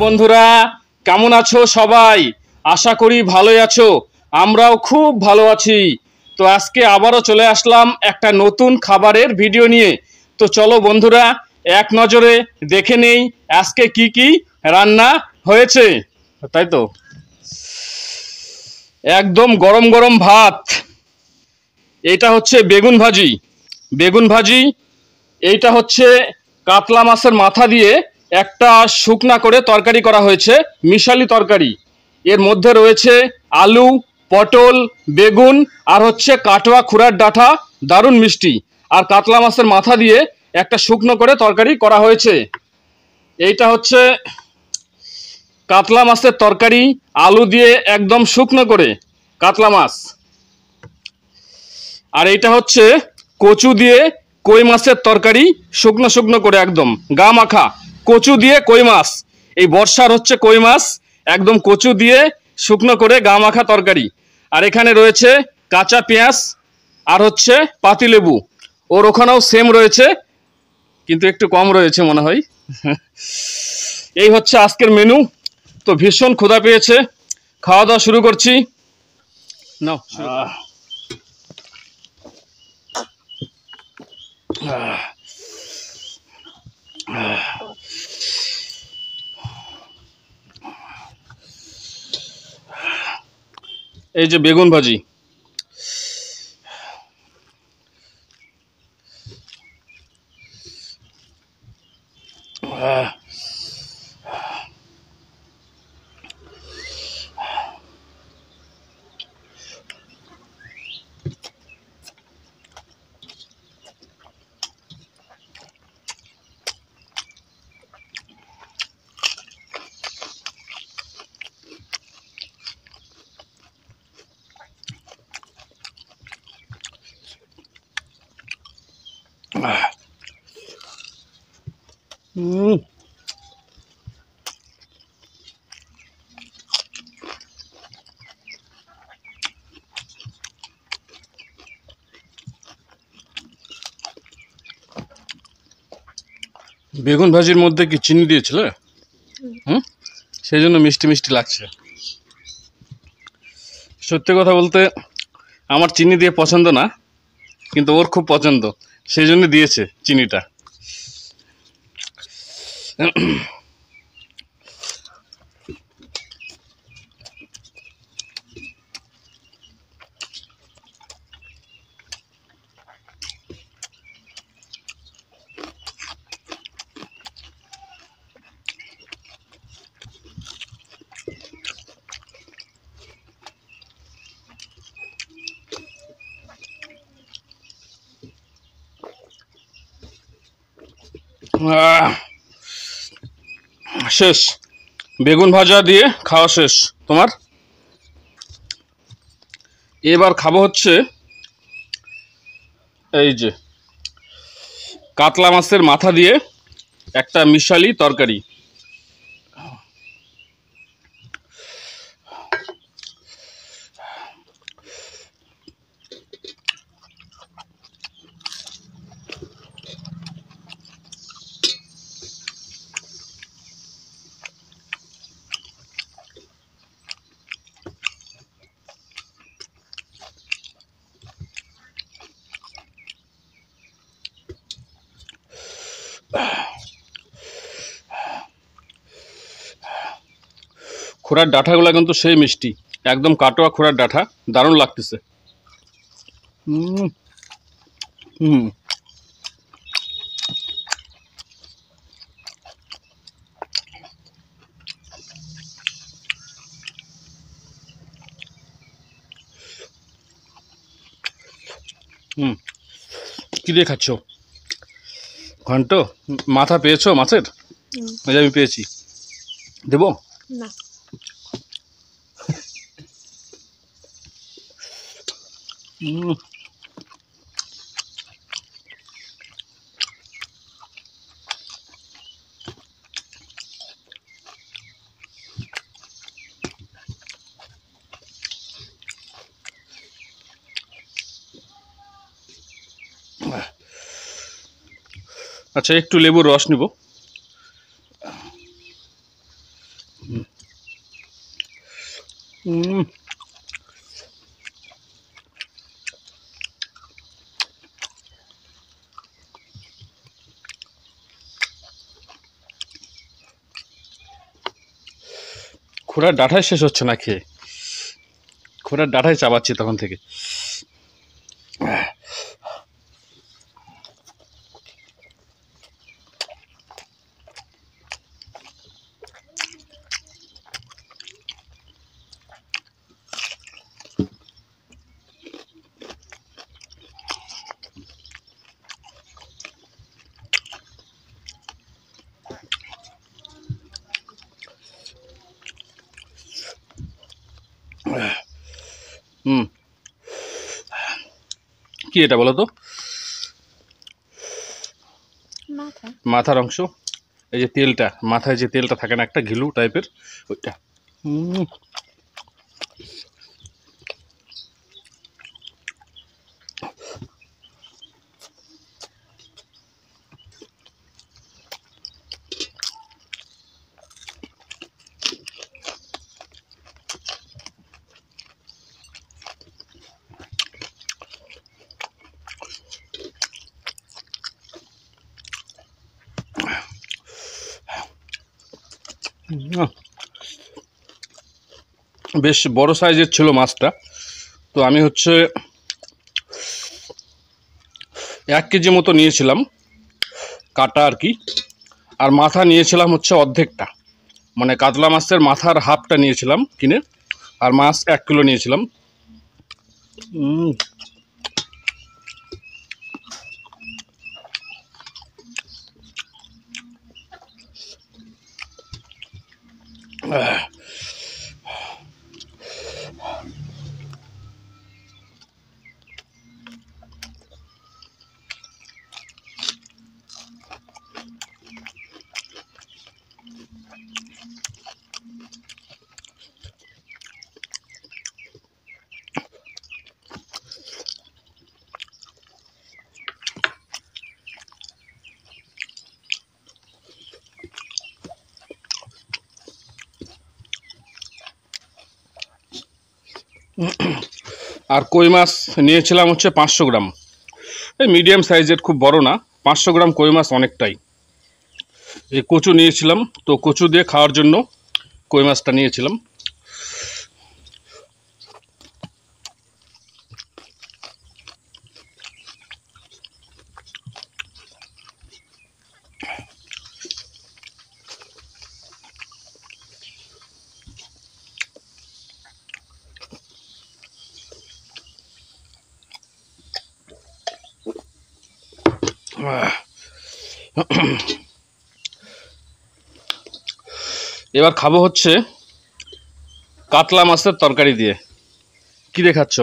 বন্ধুরা, কেমন আছো সবাই? আশা করি ভালোই আছো। আমরাও খুব ভালো আছি। তো আজকে আবারও চলে আসলাম একটা নতুন খাবারের ভিডিও নিয়ে। তো চলো বন্ধুরা, এক নজরে দেখে নেই আজকে কি কি রান্না হয়েছে। তাই তো, একদম গরম গরম ভাত। এটা হচ্ছে বেগুন ভাজি। বেগুন ভাজি। এইটা হচ্ছে কাতলা মাছের মাথা দিয়ে একটা শুকনা করে তরকারি করা হয়েছে, মিশালি তরকারি। এর মধ্যে রয়েছে আলু, পটল, বেগুন আর হচ্ছে কাটোয়া খুরার ডাঁটা, দারুণ মিষ্টি। আর কাতলা মাছের মাথা দিয়ে একটা শুকনো করে তরকারি করা হয়েছে। এইটা হচ্ছে কাতলা মাছের তরকারি, আলু দিয়ে একদম শুকনো করে কাতলা মাছ। আর এইটা হচ্ছে কচু দিয়ে কই মাছের তরকারি, শুকনো শুকনো করে একদম গা মাখা। কচু দিয়ে কই মাছ, এই বর্ষার হচ্ছে কই মাছ, একদম কচু দিয়ে শুকনো করে গা মাখা তরকারি। আর এখানে রয়েছে কাঁচা পেঁয়াজ আর হচ্ছে পাতিলেবু। ওর ওখানেও সেম রয়েছে, কিন্তু একটু কম রয়েছে মনে হয়। এই হচ্ছে আজকের মেনু। তো ভীষণ ক্ষুধা পেয়েছে, খাওয়া দাওয়া শুরু করছি। নাও এই যে বেগুন ভাজি। বেগুন ভাজির মধ্যে কি চিনি দিয়েছিলে? সেই জন্য মিষ্টি মিষ্টি লাগছে। সত্যি কথা বলতে আমার চিনি দিয়ে পছন্দ না, কিন্তু ওর খুব পছন্দ, সেই জন্য দিয়েছে চিনিটা। শেষ, বেগুন ভাজা দিয়ে খাওয়া শেষ তোমার। এবার খাবো হচ্ছে এই যে কাতলা মাছের মাথা দিয়ে একটা মিশালি তরকারি। খোড়ার ডাঁটাগুলো কিন্তু সেই মিষ্টি, একদম কাটোয়া খোড়ার ডাঁটা, দারুণ লাগতেছে। কি দিয়ে খাচ্ছ? ঘন্ট মাথা পেয়েছো মাছের? আমি পেয়েছি, দেবো না? আচ্ছা, একটু লেবুর রস নিব। হুম, খোড়ার ডাঁটাই শেষ হচ্ছে না খেয়ে, খোড়ার ডাঁটাই চাবাচ্ছি তখন থেকে। হুম, কি এটা বলো তো? মাথার অংশ, এই যে তেলটা, মাথায় যে তেলটা থাকে না একটা ঘিলু টাইপের, ওইটা। হুম, বেশ বড় সাইজের ছিল মাছটা। তো আমি হচ্ছে 1 কেজি মতো নিয়েছিলাম কাটা আর কি, আর মাথা নিয়েছিলাম হচ্ছে অর্ধেকটা, মানে কাতলা মাছের মাথার হাফটা নিয়েছিলাম কিনে, আর মাছ 1 কিলো নিয়েছিলাম। উম, আর কই মাছ নিয়েছিলাম হচ্ছে 500 গ্রাম, এই মিডিয়াম সাইজের, খুব বড় না। 500 গ্রাম কই মাছ অনেকটাই। এই কচু নিয়েছিলাম, তো কচু দিয়ে খাওয়ার জন্য কই মাছটা নিয়েছিলাম। এবার খাবো হচ্ছে কাতলা মাছের তরকারি দিয়ে। কি দেখাচ্ছ?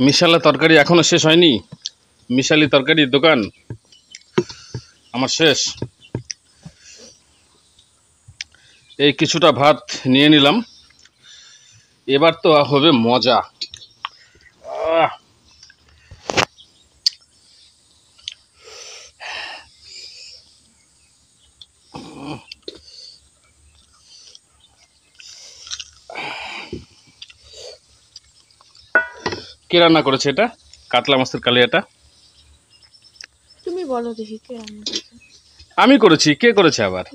মিশালা তরকারি এখনো শেষ হয়নি? মিশালি তরকারির দোকান আমার শেষ। এই কিছুটা ভাত নিয়ে নিলাম, এবার তো হবে মজা। আহ, কে রান্না করেছে এটা, কাতলা মাছের কালিয়াটা? তুমি বলো দেখি কে রান্না করেছে। আমি করেছি, কে করেছে আবার?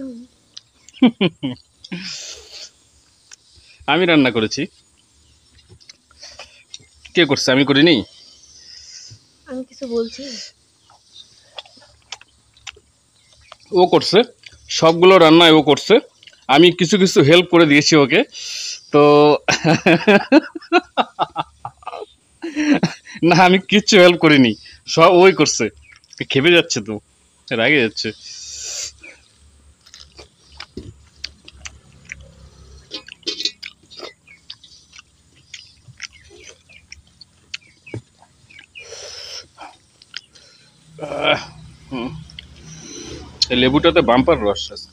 আমি রান্না করেছি। কে করছে? আমি করিনি। আমি কিছু বলছি? ও করছে, সবগুলো রান্নায় ও করছে, আমি কিছু কিছু হেল্প করে দিয়েছি ওকে। তো না, আমি কিচ্ছু হেল্প করিনি, সব ওই করছে। খেপে যাচ্ছে তো, রাগে যাচ্ছে। হুম, এই লেবুটাতে বাম্পার রস আছে।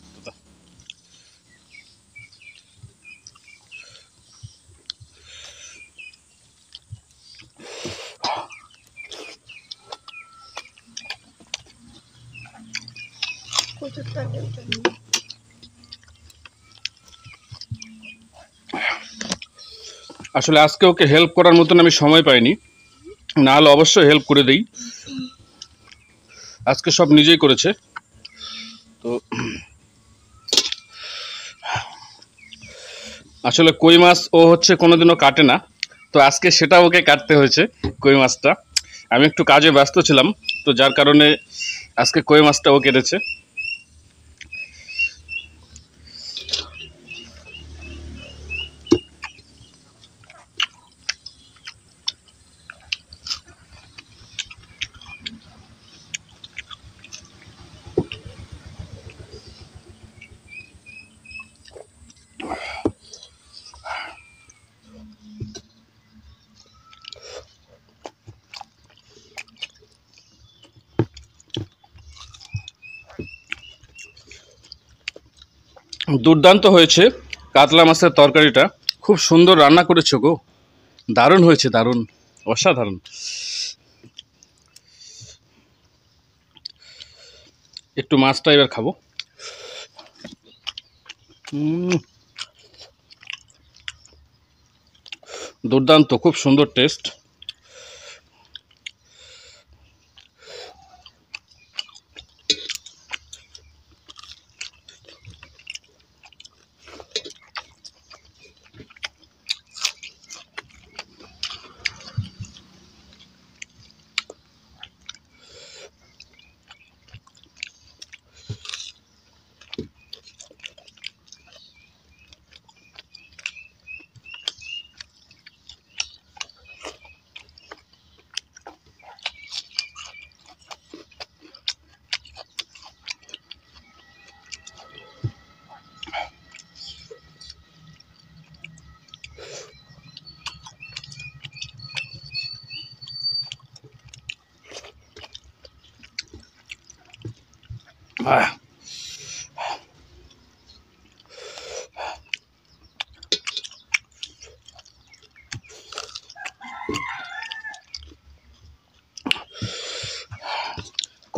কচুর তরকারিটা নিয়ে আসলে আজকে ওকে হেল্প করার মতন আমি সময় পাইনি, নাহলে অবশ্যই হেল্প করে দিই। আজকে সব নিজেই করেছে। তো আসলে কই মাছ ও হচ্ছে কোনোদিনও কাটে না, তো আজকে সেটা ওকে কাটতে হয়েছে কই মাছটা। আমি একটু কাজে ব্যস্ত ছিলাম, তো যার কারণে আজকে কই মাছটা ও কেটেছে। দুর্দান্ত হয়েছে কাতলা মাছের তরকারিটা, খুব সুন্দর রান্না করেছো গো, দারুণ হয়েছে, দারুণ, অসাধারণ। একটু মাছটা এবার খাবো। দুর্দান্ত, খুব সুন্দর টেস্ট।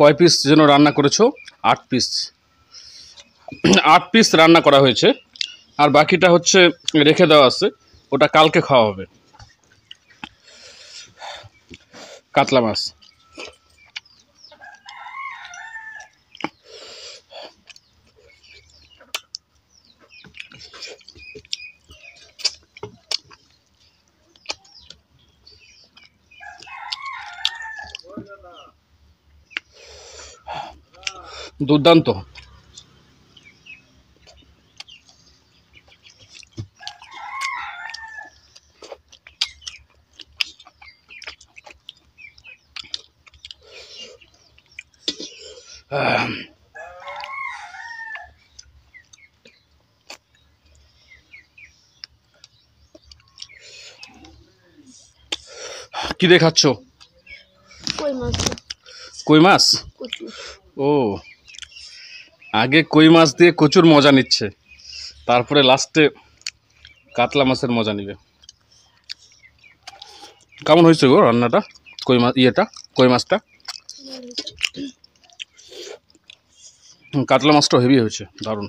কয় পিস যেন রান্না করেছো? 8 পিস। 8 পিস রান্না করা হয়েছে, আর বাকিটা হচ্ছে রেখে দেওয়া আছে, ওটা কালকে খাওয়া হবে। কাতলা মাছ। দুর্দান্ত। কি দেখাচ্ছ? কই মাছ। কই মাছ। কচু। ও, আগে কই মাছ দিয়ে কচুর মজা নিচ্ছে, তারপরে লাস্টে কাতলা মাছের মজা নিবে। কেমন হয়েছে গো রান্নাটা? কই মাছ, কই মাছটা। কাতলা মাছটাও হেভি হয়েছে, দারুণ।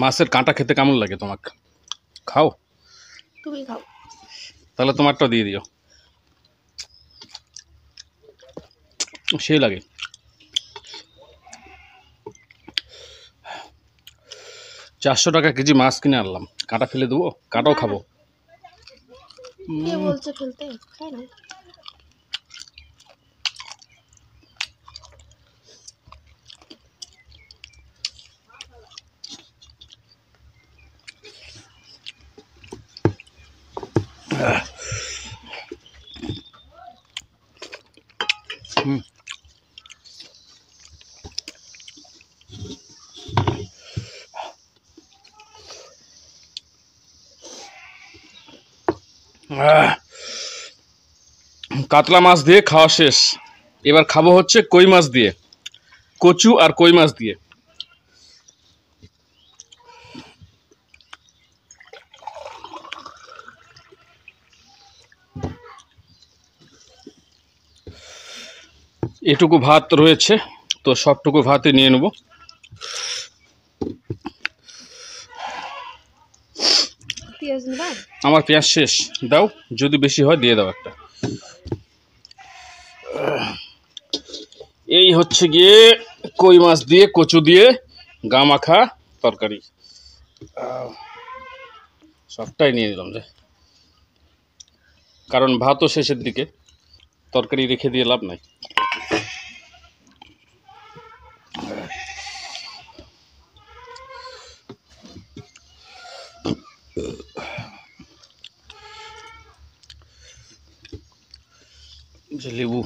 মাছের কাঁটা খেতে কেমন লাগে তোমার? খাও? তুমি খাও। তাহলে তোমারটা দিয়ে দিও, সেই লাগে। ৳400 কেজি মাছ কিনে আনলাম, কাঁটা ফেলে দেবো? কাঁটাও খাবো। কে বলছে ফেলতে? খাই না। কাতলা মাছ দিয়ে খাওয়া শেষ, এবার খাবো হচ্ছে কই মাছ দিয়ে, কচু আর কই মাছ দিয়ে। এটুকু ভাত রয়েছে, তো সবটুকু ভাতই নিয়ে নেব। পেঁয়াজ নিবা? আমার পেঁয়াজ শেষ, দাও, যদি বেশি হয় দিয়ে দাও একটা। এই হচ্ছে গিয়ে কই মাছ দিয়ে কচু দিয়ে গা মাখা তরকারি। সবটাই নিয়ে নিলাম যে, কারণ ভাতও শেষের দিকে, তরকারি রেখে দিয়ে লাভ নাই। যে লেবু,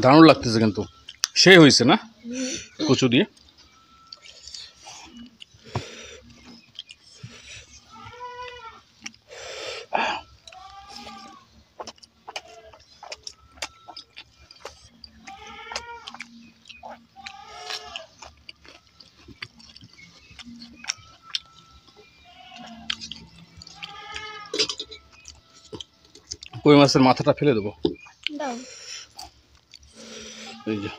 দারুণ লাগতেছে কিন্তু, সেই হয়েছে না কচু দিয়ে। কই মাছের মাথাটা ফেলে দেবো, দাও। এই যে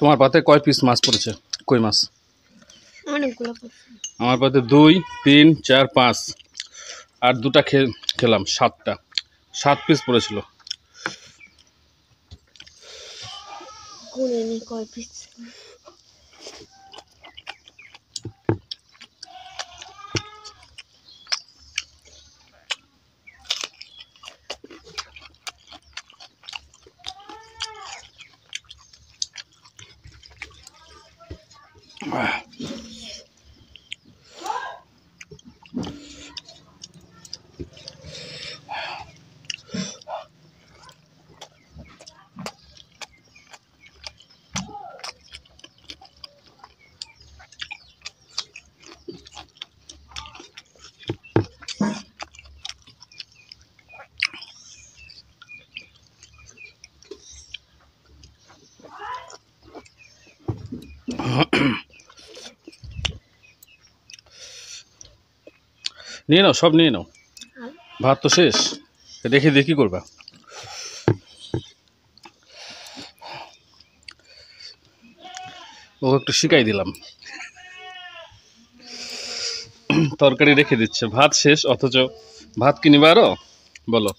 তোমার পাতে কয় পিস মাছ পড়েছে কই মাছ? অনেকগুলো পড়ছে। আমার পাতে 2, 3, 4, 5 আর 2টা খেলাম, 7টা, 7 পিস পড়েছিল। গুনে নি কয় পিস। নিয়ে নাও, সব নিয়ে নাও, ভাত তো শেষ, রেখে দিয়ে কি করবা? ও একটু শিখাই দিলাম, তরকারি রেখে দিচ্ছে, ভাত শেষ, অথচ ভাত কি নিবা আরো? বলো।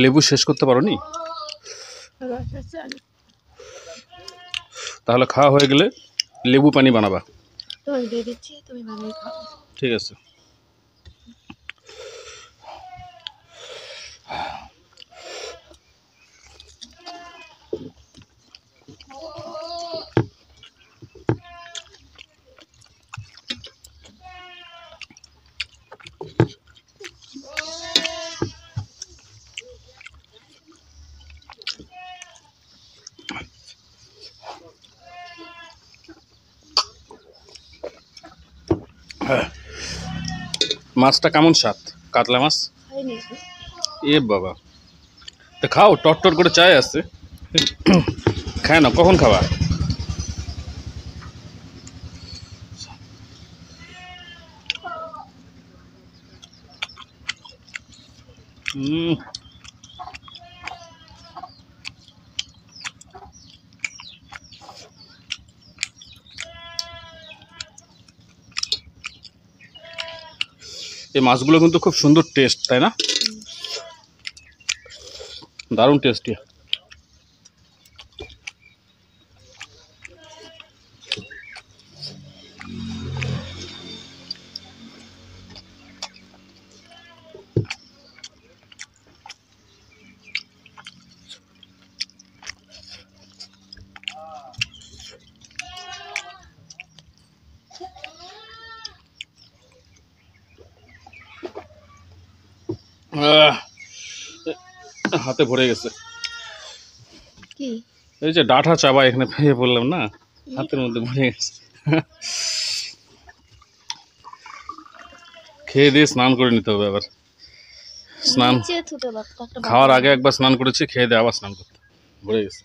লেবু শেষ করতে পারোনি? তাহলে খাওয়া হয়ে গেলে লেবু পানি বানাবা। ঠিক আছে। মাছটা কেমন স্বাদ? কাতলা মাছ এ বাবা, তো খাও, টটটর করে চায় আছে, খায় না, কখন খাবা? হুম, এই মাছগুলো কিন্তু খুব সুন্দর টেস্ট, তাই না? দারুণ টেস্টি। আহ, হাতে ভরে গেছে। কি এই যে ডাঁটা চাবা এখানে পেয়ে বললাম না, হাতের মধ্যে ভরে গেছে। খেয়ে দিয়ে স্নান করে নিতে হবে আবার। স্নান নিচে থুতে পারতো একটা খাওয়ার বাটি। আগে একবার স্নান করেছি, খেয়ে দিয়ে আবার স্নান করতে ভরে গেছে।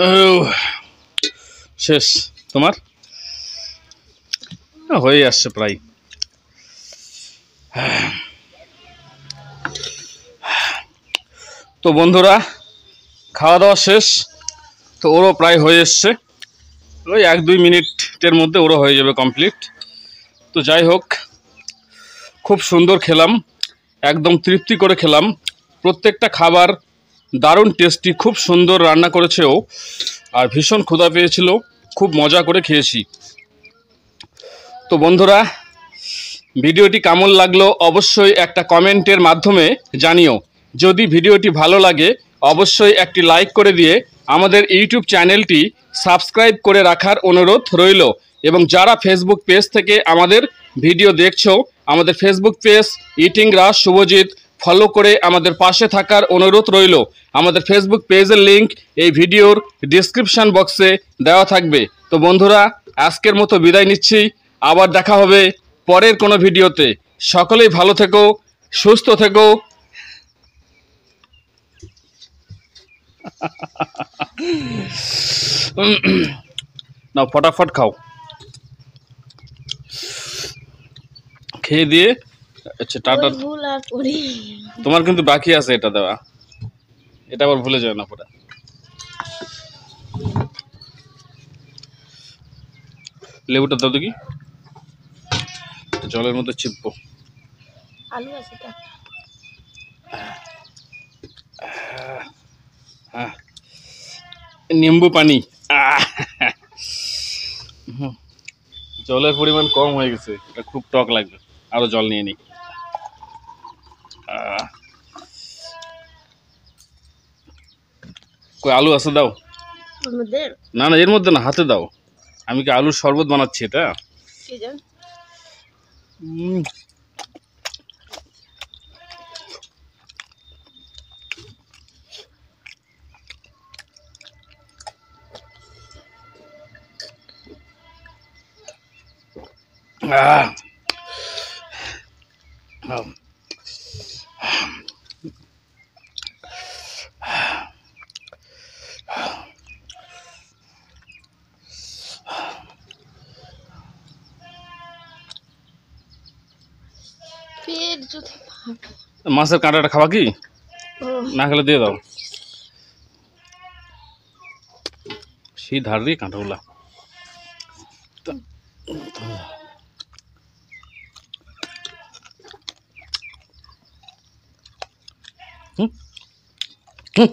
আহ, শেষ তোমার? হয়ে আসছে প্রায়। তো বন্ধুরা, খাওয়া দাওয়া শেষ। তো ওরও প্রায় হয়ে এসছে, ওই 1-2 মিনিটের মধ্যে ওরও হয়ে যাবে কমপ্লিট। তো যাই হোক, খুব সুন্দর খেলাম, একদম তৃপ্তি করে খেলাম। প্রত্যেকটা খাবার দারুণ টেস্টি, খুব সুন্দর রান্না করেছে ও, আর ভীষণ ক্ষুধা পেয়েছিল, খুব মজা করে খেয়েছি। তো বন্ধুরা, ভিডিওটি কেমন লাগলো অবশ্যই একটা কমেন্টের মাধ্যমে জানিও। যদি ভিডিওটি ভালো লাগে অবশ্যই একটি লাইক করে দিয়ে আমাদের ইউটিউব চ্যানেলটি সাবস্ক্রাইব করে রাখার অনুরোধ রইল। এবং যারা ফেসবুক পেজ থেকে আমাদের ভিডিও দেখছো, আমাদের ফেসবুক পেজ ইটিং রাজ শুভজিৎ ফলো করে আমাদের পাশে থাকার অনুরোধ রইল। আমাদের ফেসবুক পেজের লিংক এই ভিডিওর ডিসক্রিপশান বক্সে দেওয়া থাকবে। তো বন্ধুরা, আজকের মতো বিদায় নিচ্ছি, আবার দেখা হবে পরের কোনো ভিডিওতে। সকলেই ভালো থেকো, সুস্থ থেকো। নাও ফটাফট খাও, খেয়ে দিয়ে আচ্ছা টাটা। ওই ভুল আর করি। তোমার কিন্তু বাকি আছে এটা দেওয়া, এটা আবার ভুলে যাও না পরে। লেবুটা দাও দেখি, জলের মধ্যে চিপবো। আলু আছে তো একটা। নিম্বু পানি। জলের পরিমাণ কম হয়ে গেছে, এটা খুব টক লাগবে, আরো জল নিয়ে নিই। কই আলু আছে দাও। ওর মধ্যে না না, এর মধ্যে না, হাতে দাও। আমি কি আলুর শরবত বানাচ্ছি এটা? কি জান উম, আহ, আহ, পেট যদি মাছের কাঁটাটা খাওয়া কি? ও না খেলে দিয়ে দাও, সেই ধার দিয়ে কাঁটাগুলা। হুম হুম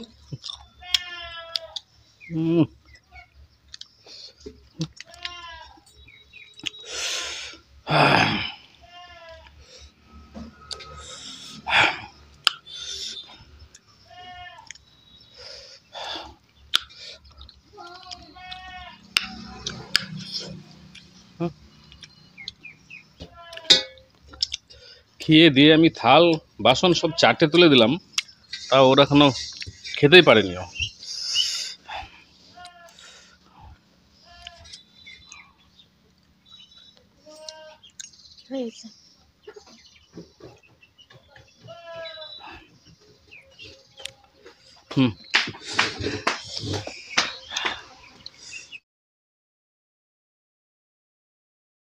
হুম। খেয়ে দিয়ে আমি থাল বাসন সব চারটে তুলে দিলাম, তা ওরা এখনো খেতেই পারেনি। হয়েছে। হুম।